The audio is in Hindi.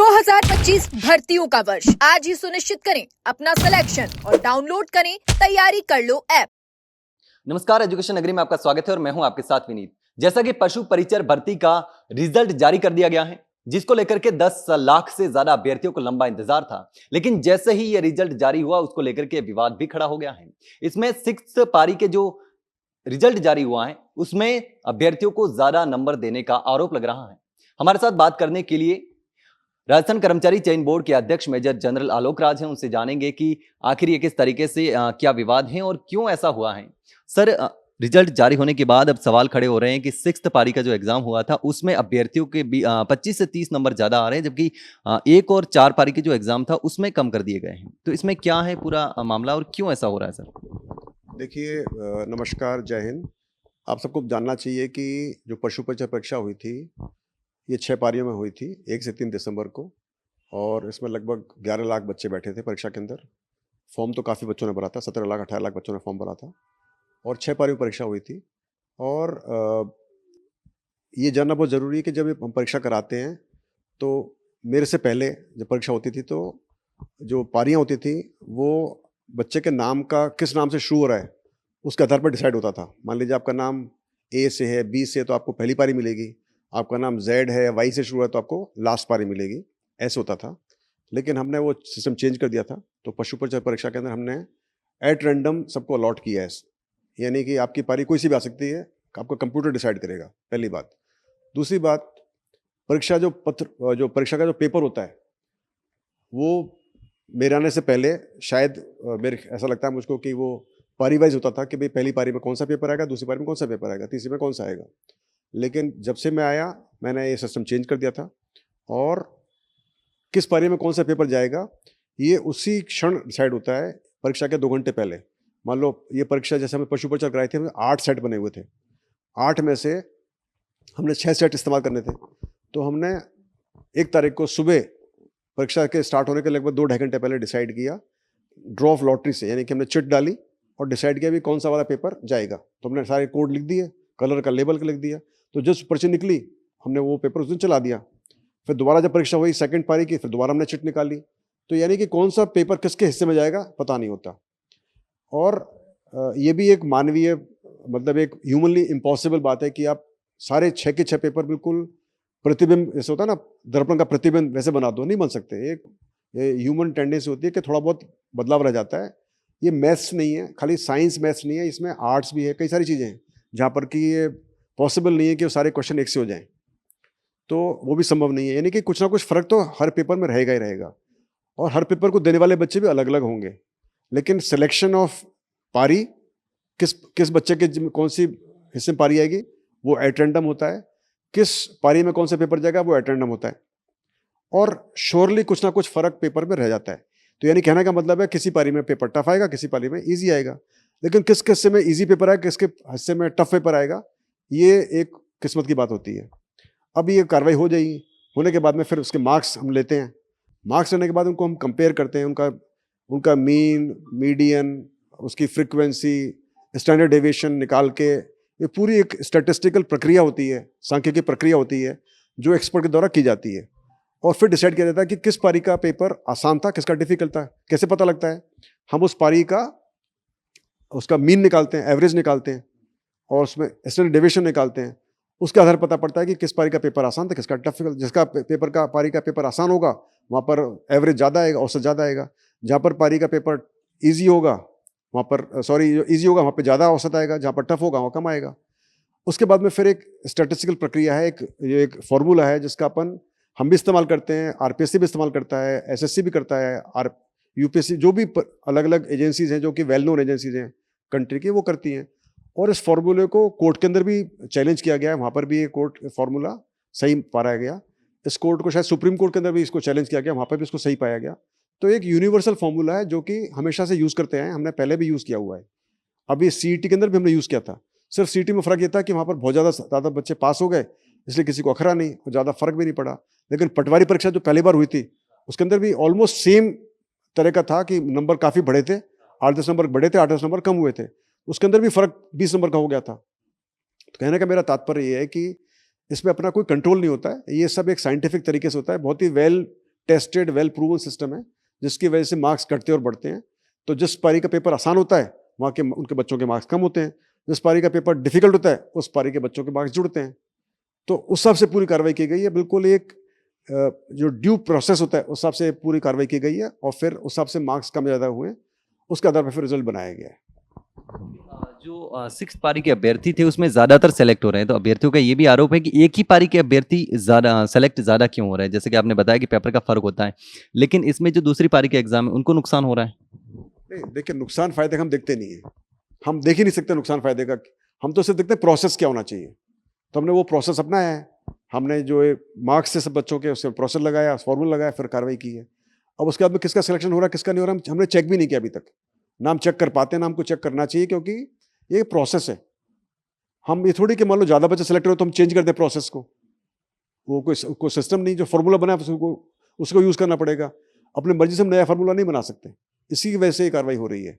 2025 भर्तियों का वर्ष आज ही सुनिश्चित करें अपना सिलेक्शन और डाउनलोड करें तैयारी कर लो ऐप। नमस्कार, एजुकेशन नगरी में आपका स्वागत है और मैं हूं आपके साथ विनीत। जैसा कि पशु परिचर भर्ती का रिजल्ट जारी कर दिया गया है, जिसको लेकर के 10 लाख से ज्यादा अभ्यर्थियों को लंबा इंतजार था, लेकिन जैसे ही यह रिजल्ट जारी हुआ उसको लेकर के विवाद भी खड़ा हो गया है। इसमें 6th पारी के जो रिजल्ट जारी हुआ है उसमें अभ्यर्थियों को ज्यादा नंबर देने का आरोप लग रहा है। हमारे साथ बात करने के लिए राजस्थान कर्मचारी चयन बोर्ड के अध्यक्ष मेजर जनरल आलोक राज हैं। उनसे जानेंगे कि आखिर ये किस तरीके से क्या विवाद है और क्यों ऐसा हुआ है। सर, रिजल्ट जारी होने के बाद अब सवाल खड़े हो रहे हैं कि 6th पारी का जो एग्जाम हुआ था उसमें अभ्यर्थियों के 25 से 30 नंबर ज्यादा आ रहे हैं, जबकि 1 और 4 पारी के जो एग्जाम था उसमें कम कर दिए गए हैं। तो इसमें क्या है पूरा मामला और क्यों ऐसा हो रहा है सर? देखिए, नमस्कार, जय हिंद। आप सबको जानना चाहिए कि जो पशु परिचय परीक्षा हुई थी ये 6 पारियों में हुई थी, 1 से 3 दिसंबर को, और इसमें लगभग 11 लाख बच्चे बैठे थे परीक्षा के अंदर। फॉर्म तो काफ़ी बच्चों ने भरा था, 17 लाख 18 लाख बच्चों ने फॉर्म भरा था और 6 पारियों में परीक्षा हुई थी। और ये जानना बहुत ज़रूरी है कि जब हम परीक्षा कराते हैं तो मेरे से पहले जब परीक्षा होती थी तो जो पारियाँ होती थी वो बच्चे के नाम का किस नाम से शुरू हो रहा है उसके आधार पर डिसाइड होता था। मान लीजिए आपका नाम ए से है, बी से है, तो आपको पहली पारी मिलेगी। आपका नाम जेड है, वाई से शुरू है, तो आपको लास्ट पारी मिलेगी। ऐसे होता था। लेकिन हमने वो सिस्टम चेंज कर दिया था। तो पशु परिचय परीक्षा के अंदर हमने एट रैंडम सबको अलॉट किया है, यानी कि आपकी पारी कोई सी भी आ सकती है, आपका कंप्यूटर डिसाइड करेगा, पहली बात। दूसरी बात, परीक्षा जो परीक्षा का जो पेपर होता है वो मेरे आने से पहले शायद मेरे ऐसा लगता है मुझको कि वो पारी वाइज होता था कि भाई पहली पारी में कौन सा पेपर आएगा, दूसरी पारी में कौन सा पेपर आएगा, तीसरी में कौन सा आएगा। लेकिन जब से मैं आया मैंने ये सिस्टम चेंज कर दिया था और किस पारी में कौन सा पेपर जाएगा ये उसी क्षण डिसाइड होता है, परीक्षा के 2 घंटे पहले। मान लो ये परीक्षा जैसे हमें पशु परिचय कराई थी, हमें 8 सेट बने हुए थे। 8 में से हमने 6 सेट इस्तेमाल करने थे। तो हमने 1 तारीख को सुबह परीक्षा के स्टार्ट होने के लगभग 2-2.5 घंटे पहले डिसाइड किया ड्रॉ ऑफ लॉटरी से, यानी कि हमने चिट डाली और डिसाइड किया भी कौन सा वाला पेपर जाएगा। तो हमने सारे कोड लिख दिए, कलर का लेबल का लिख दिया। तो जिस पर्ची निकली हमने वो पेपर उस दिन चला दिया। फिर दोबारा जब परीक्षा हुई 2nd पारी की, फिर दोबारा हमने चिट निकाली। तो यानी कि कौन सा पेपर किसके हिस्से में जाएगा पता नहीं होता। और ये भी एक मानवीय मतलब एक ह्यूमनली इम्पॉसिबल बात है कि आप सारे 6 के 6 पेपर बिल्कुल प्रतिबिंब, जैसे होता है ना दर्पण का प्रतिबिंब, वैसे बना दो, नहीं बन सकते। एक ह्यूमन टेंडेंसी होती है कि थोड़ा बहुत बदलाव रह जाता है। ये मैथ्स नहीं है, खाली साइंस मैथ्स नहीं है, इसमें आर्ट्स भी है, कई सारी चीज़ें हैं जहाँ पर कि ये पॉसिबल नहीं है कि वो सारे क्वेश्चन एक से हो जाएं। तो वो भी संभव नहीं है, यानी कि कुछ ना कुछ फ़र्क तो हर पेपर में रहेगा ही रहेगा। और हर पेपर को देने वाले बच्चे भी अलग अलग होंगे। लेकिन सिलेक्शन ऑफ पारी, किस बच्चे के कौन सी हिस्से में पारी आएगी वो एट रैंडम होता है। किस पारी में कौन सा पेपर जाएगा वो एट रैंडम होता है। और श्योरली कुछ ना कुछ फ़र्क पेपर में रह जाता है। तो यानी कहने का मतलब है किसी पारी में पेपर टफ आएगा, किसी पारी में ईजी आएगा। लेकिन किस हिस्से में ईजी पेपर आएगा, किसके हिस्से में टफ पेपर आएगा, ये एक किस्मत की बात होती है। अब ये कार्रवाई हो जाएगी, होने के बाद में फिर उसके मार्क्स हम लेते हैं। मार्क्स लेने के बाद उनको हम कंपेयर करते हैं, उनका मीन, मीडियन, उसकी फ्रिक्वेंसी, स्टैंडर्ड डेविएशन निकाल के, ये पूरी एक स्टैटिस्टिकल प्रक्रिया होती है, सांख्यिकी प्रक्रिया होती है जो एक्सपर्ट के द्वारा की जाती है। और फिर डिसाइड किया जाता है कि किस पारी का पेपर आसान था, किसका डिफिकल्ट था। कैसे पता लगता है? हम उस पारी का उसका मीन निकालते हैं, एवरेज निकालते हैं और उसमें स्टैंडर्ड डेविएशन निकालते हैं। उसके आधार पर पता पड़ता है कि किस पारी का पेपर आसान था, किसका डिफिकल्ट। जिसका पेपर का पारी का पेपर आसान होगा वहाँ पर एवरेज ज़्यादा आएगा, औसत ज़्यादा आएगा। जहाँ पर पारी का पेपर ईजी होगा वहाँ पर ईजी होगा वहाँ पर ज़्यादा औसत आएगा, जहाँ पर टफ होगा वहाँ कम आएगा। उसके बाद में फिर एक स्टैटिस्टिकल प्रक्रिया है, एक फॉर्मूला है जिसका हम भी इस्तेमाल करते हैं, आरपीएससी भी इस्तेमाल करता है, एसएससी भी करता है, और यूपीएससी, जो भी अलग अलग एजेंसीज हैं जो कि वेल नोन एजेंसीज हैं कंट्री की, वो करती हैं। और इस फार्मूले को कोर्ट के अंदर भी चैलेंज किया गया है, वहाँ पर भी ये कोर्ट फार्मूला सही पाया गया। इस कोर्ट को शायद सुप्रीम कोर्ट के अंदर भी इसको चैलेंज किया गया, वहाँ पर भी इसको सही पाया गया। तो एक यूनिवर्सल फार्मूला है जो कि हमेशा से यूज़ करते हैं, हमने पहले भी यूज़ किया हुआ है। अभी सीईटी के अंदर भी हमने यूज़ किया था। सिर्फ सीईटी में फ़र्क ये था कि वहाँ पर बहुत ज़्यादा बच्चे पास हो गए, इसलिए किसी को अखरा नहीं और ज़्यादा फर्क भी नहीं पड़ा। लेकिन पटवारी परीक्षा जो पहली बार हुई थी उसके अंदर भी ऑलमोस्ट सेम तरह का था कि नंबर काफ़ी बढ़े थे, 8-10 नंबर बढ़े थे, 8-10 नंबर कम हुए थे। उसके अंदर भी फ़र्क 20 नंबर का हो गया था। तो कहने का मेरा तात्पर्य ये है कि इसमें अपना कोई कंट्रोल नहीं होता है, ये सब एक साइंटिफिक तरीके से होता है, बहुत ही well tested well proven system है, जिसकी वजह से मार्क्स घटते और बढ़ते हैं। तो जिस पारी का पेपर आसान होता है वहाँ के उनके बच्चों के मार्क्स कम होते हैं, जिस पारी का पेपर डिफिकल्ट होता है उस पारी के बच्चों के मार्क्स जुड़ते हैं। तो उस हिसाब से पूरी कार्रवाई की गई है, बिल्कुल एक जो ड्यू प्रोसेस होता है उस हिसाब से पूरी कार्रवाई की गई है, और फिर उस हिसाब से मार्क्स कम ज़्यादा हुए उसके आधार पर फिर रिजल्ट बनाया गया है। जो 6 पारी के अभ्यर्थी थे उसमें ज्यादातर सेलेक्ट हो रहे हैं, तो अभ्यर्थियों का ये भी आरोप है कि एक ही पारी के अभ्यर्थी ज्यादा सेलेक्ट ज्यादा क्यों हो रहे हैं? जैसे कि आपने बताया कि पेपर का फर्क होता है, लेकिन इसमें जो दूसरी पारी के एग्जाम है उनको नुकसान हो रहा है। नहीं, देखिए, नुकसान फायदे हम देखते नहीं है, हम देख ही नहीं सकते नुकसान फायदे का। हम तो सिर्फ देखते हैं प्रोसेस क्या होना चाहिए, तो हमने वो प्रोसेस अपनाया है। हमने जो मार्क्स से सब बच्चों के उससे प्रोसेस लगाया, फॉर्मूला लगाया, फिर कार्रवाई की है। अब उसके बाद में किसका सिलेक्शन हो रहा है किसका नहीं हो रहा हमने चेक भी नहीं किया अभी तक। नाम चेक कर पाते हैं, नाम को चेक करना चाहिए, क्योंकि ये प्रोसेस है। हम ये थोड़ी कि मान लो ज़्यादा बच्चे सेलेक्ट हो तो हम चेंज कर दें प्रोसेस को। वो कोई सिस्टम नहीं, जो फॉर्मूला बना है उसको यूज़ करना पड़ेगा। अपनी मर्जी से हम नया फार्मूला नहीं बना सकते, इसी की वजह से ये कार्रवाई हो रही है।